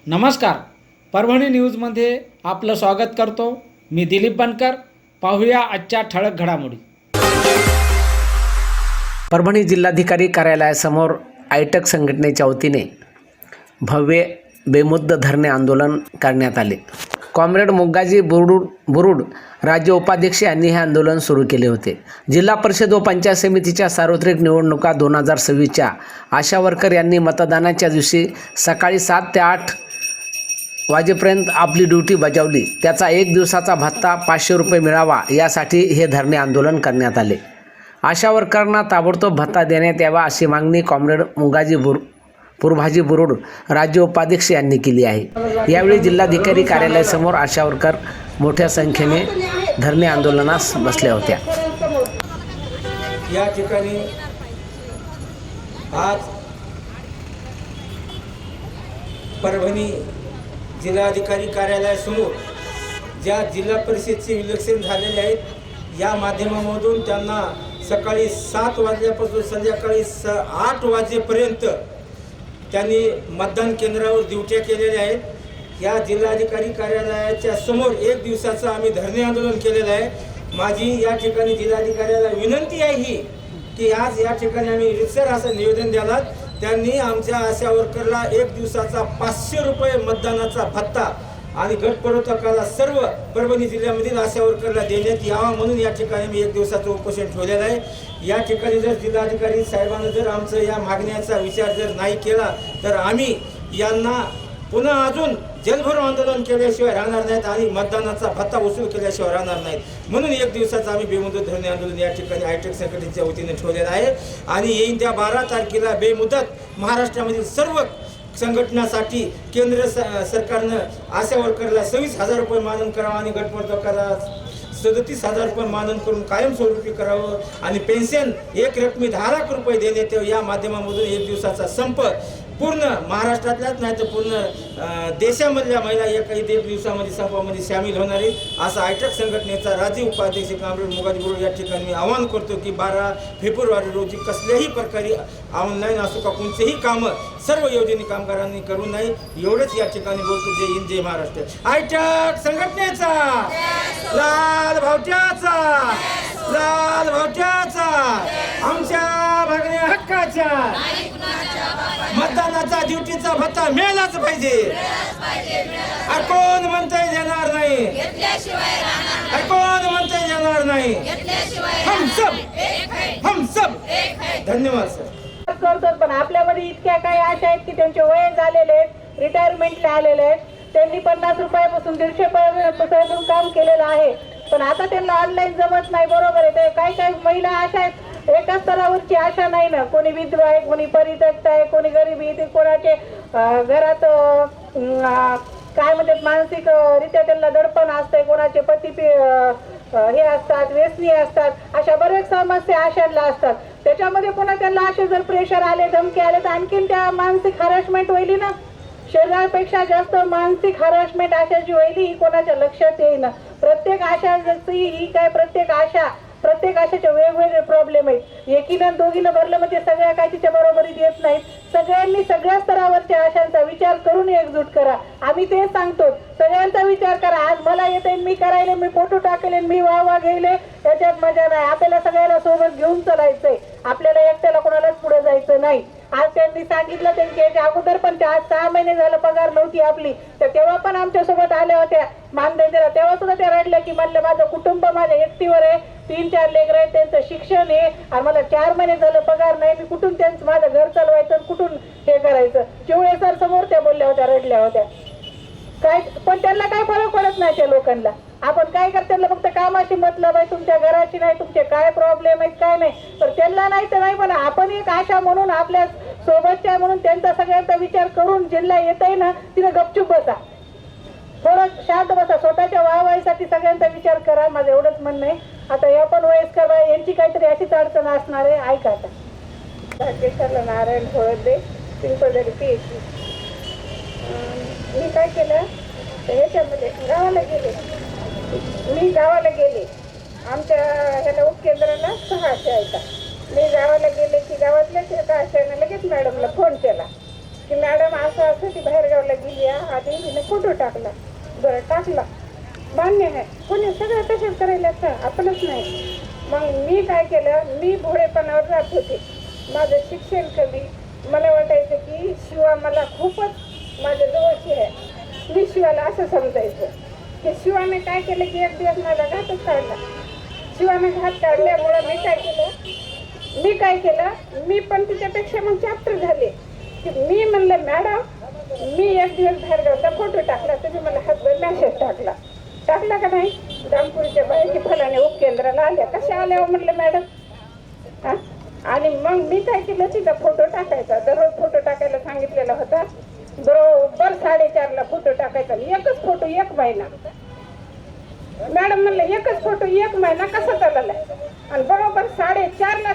नमस्कार, परभणी न्यूजमध्ये आपलं स्वागत करतो. मी दिलीप बनकर. पाहूया आजच्या ठळक घडामोडी. परभणी जिल्हाधिकारी कार्यालयासमोर आयटक संघटनेच्या वतीने भव्य बेमुदत धरणे आंदोलन करण्यात आले. कॉम्रेड मोग्गाजी बुरुड राज्य उपाध्यक्ष यांनी हे आंदोलन सुरू केले होते. जिल्हा परिषद व पंचायत समितीच्या सार्वत्रिक निवडणुका 2026च्या आशा वर्कर यांनी मतदानाच्या दिवशी सकाळी 7 ते 8 वाजेपर्यंत आपली ड्युटी बजावली. त्याचा 1 दिवसाचा भत्ता 500 रुपये मिळावा यासाठी हे धरणे आंदोलन करण्यात आले. आशा वर्करांना ताबडतोब भत्ता देण्यात यावा अशी मागणी कॉम्रेड मोग्गाजी बुरुड राज्य उपाध्यक्ष यांनी केली आहे. यावेळी जिल्हाधिकारी कार्यालयासमोर आशा वर्कर मोठ्या संख्येने धरणे आंदोलनास बसल्या होत्या. या ठिकाणी आज परभणी जिल्हाधिकारी कार्यालयासमोर ज्या जिल्हा परिषदचे इलेक्शन झालेले आहेत या माध्यमामधून त्यांना सकाळी 7 वाजल्यापासून संध्याकाळी 8 वाजेपर्यंत त्यांनी मतदान केंद्रावर ड्युट्या केलेल्या आहेत. या जिल्हाधिकारी कार्यालयाच्या समोर 1 दिवसाचं आम्ही धरणे आंदोलन केलेलं आहे. माझी या ठिकाणी जिल्हाधिकाऱ्याला विनंती आहे ही की आज या ठिकाणी आम्ही रितसर असं निवेदन द्यालात. त्यांनी आमच्या आशा वर्करला 1 दिवसाचा 500 रुपये मतदानाचा भत्ता आणि गटपुरवठाकाला सर्व परभणी जिल्ह्यामधील आशा वर्करला देण्यात यावा म्हणून या ठिकाणी मी 1 दिवसाचं उपोषण ठेवलेलं आहे. या ठिकाणी जर जिल्हाधिकारी साहेबांनी जर आमचं या मागण्याचा विचार जर नाही केला तर आम्ही यांना पुन्हा अजून जलभर आंदोलन केल्याशिवाय राहणार नाहीत आणि मतदानाचा भत्ता वसूल केल्याशिवाय राहणार नाहीत. म्हणून 1 दिवसाचं आम्ही बेमुदत धरणे आंदोलन या ठिकाणी आयटक संघटनेच्या वतीने ठेवलेलं आहे आणि येईन त्या 12 तारखेला बेमुदत महाराष्ट्रामधील सर्व संघटनासाठी केंद्र सरकारनं आशा वर्करला 26,000 रुपये मानधन करावं आणि गटपुरवठाकाला 37,000 रुपये मानधन करून कायमस्वरूपी करावं आणि पेन्शन 1 रकमी 10 लाख रुपये देण्यात यावं. या माध्यमामधून 1 दिवसाचा संप पूर्ण महाराष्ट्रातल्याच नाही तर पूर्ण देशामधल्या महिला एका 1 दिवसामध्ये संपामध्ये सामील होणार आहे असं आयटक संघटनेचा राज्य उपाध्यक्ष कॉम्रेड मोग्गाजी बुरुड या ठिकाणी मी आवाहन करतो की 12 फेब्रुवारी रोजी कसल्याही प्रकारे ऑनलाईन असो का कोणतेही कामं सर्व योजने कामगारांनी करू नये एवढंच या ठिकाणी बोलतो. जय हिंद, जय महाराष्ट्र. आयटक संघटनेचा लाल भावट्याचा आमच्या मागण्या हक्काच्या मतदानाचा ड्युटीचा भत्ता मिळालाच पाहिजे. कोण म्हणताय देणार नाही, कोण म्हणताय देणार नाही. हम सब धन्यवाद सर. करतो पण आपल्यामध्ये इतक्या काही आशा आहेत की त्यांचे वय झालेले आहेत, रिटायरमेंटला आलेले आहेत. त्यांनी 50 रुपयापासून 150 काम केलेलं आहे पण आता त्यांना ऑनलाईन जमत नाही. बरोबर आहे. काही काही महिला अशा आहेत एका स्तरावरची आशा नाही ना. कोणी विधवा आहे, कोणी परित्यक्त आहे, कोणी गरीबी आहे, कोणाचे घरात काय म्हणतात मानसिक रित्या त्यांना दडपण असतंय, कोणाचे पती हे असतात, व्यसनी असतात. अशा बऱ्याच समस्या आशांना असतात. त्याच्यामध्ये पुन्हा त्यांना असे जर प्रेशर आले, धमकी आले तर आणखीन त्या मानसिक हॅरॅसमेंट होईल ना. शरीरापेक्षा जास्त मानसिक हॅरॅसमेंट आशाची होईल ही कोणाच्या लक्षात येईना. प्रत्येक आशा जशी ही काय प्रत्येक आशाचे वेगवेगळे प्रॉब्लेम आहेत. एकीनं दोघीनं भरलं म्हणजे सगळ्या काय तिच्या बरोबरीत येत नाहीत. सगळ्यांनी सगळ्या स्तरावरच्या आशांचा विचार करून एकजूट करा. आम्ही ते सांगतो, सगळ्यांचा विचार करा. आज मला येते, मी करायले, मी फोटो टाकले, मी वाह गेले, त्याच्यात मजा नाही. आपल्याला सगळ्याला सोबत घेऊन चालायचंय. आपल्याला एकट्याला कोणालाच पुढे जायचं नाही. आज त्यांनी सांगितलं त्यांच्या अगोदर पण आज 6 महिने झालं पगार नव्हती आपली तर तेव्हा पण आमच्यासोबत आल्या होत्या मानधन दिला. तेव्हा सुद्धा त्या रडल्या की म्हणलं माझं कुटुंब माझ्या एकटीवर आहे, 3-4 लेकरं आहेत, त्यांचं शिक्षण आहे आणि मला 4 महिने झालं पगार नाही. मी कुठून त्यांचं माझं घर चालवायचं, कुठून हे करायचं. चिवळे सर समोर त्या बोलल्या होत्या, रडल्या होत्या. काय पण त्यांना काय फरक पडत नाही त्या लोकांना. आपण काय करतो त्यांना फक्त कामाशी मतलब आहे, तुमच्या घराची नाही, तुमचे काय प्रॉब्लेम आहेत काय नाही. तर त्यांना नाही तर नाही पण आपण एक आशा म्हणून आपल्या सोबतच्या म्हणून त्यांचा सगळ्यांचा विचार करून जिल्हा येत आहे ना तिने गपचूप बसा, थोडं शांत बसा. स्वतःच्या वाहवाईसाठी सगळ्यांचा विचार करा. माझं एवढंच म्हणणं आहे. आता या पण वयस्कर बाई यांची काहीतरी अशीच अडचण असणार आहे. ऐका आता केशरला नारायण थोडे पिंपळदरी PhD. मी काय केलं ह्याच्यामध्ये गावाला गेले आमच्या ह्याला उपकेंद्राला 600 ऐका. मी गावाला गेले की गावातल्याच एका आशाने लगेच मॅडमला फोन केला की मॅडम असं असं ती बाहेरगावला गेली आहे, आधी तिने फोटो टाकला. बरं टाकला, मान्य आहे, कोणी सगळं तसेच करायला असतं, आपणच नाही. मग मी काय केलं, मी भोळेपणावर जात होते, माझं शिक्षण कमी, मला वाटायचं की शिवा मला खूपच माझ्या जवळची आहे. मी शिवाला असं समजायचं की शिवाने काय केलं की एक दिवस माझा घातच काढला. शिवाने घात काढल्यामुळं मी काय केलं, मी पण तिच्यापेक्षा मग चॅप्टर झाले की मी म्हणलं मॅडम, मी एक दिवस बाहेरगावचा फोटो टाकला, तुम्ही मला हातभर मॅसेज टाकला का नाही, रामपूरच्या बाहेरची फलाने उपकेंद्राला आल्या, कशा आल्या हो म्हणलं मॅडम. हां, आणि मग मी काय केलं, तिचा फोटो टाकायचा, दररोज फोटो टाकायला सांगितलेला होता. बरोबर 4:30ला फोटो टाकायचा, एकच फोटो 1 महिना. मॅडम म्हणलं एकच फोटो 1 महिना कसा चाललाय, आणि बरोबर 4:30ला